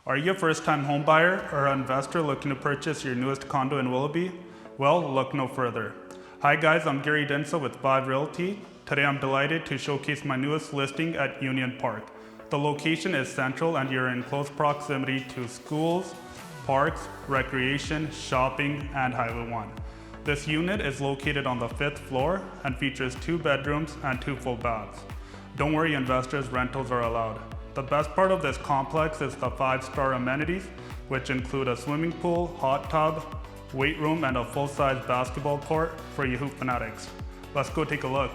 Are you a first-time homebuyer or an investor looking to purchase your newest condo in Willoughby? Well, look no further. Hi guys, I'm Gary Dhindsa with Vive Realty. Today I'm delighted to showcase my newest listing at Union Park. The location is central and you're in close proximity to schools, parks, recreation, shopping, and Highway 1. This unit is located on the 5th floor and features 2 bedrooms and 2 full baths. Don't worry investors, rentals are allowed. The best part of this complex is the 5-star amenities, which include a swimming pool, hot tub, weight room, and a full-size basketball court for you hoop fanatics. Let's go take a look.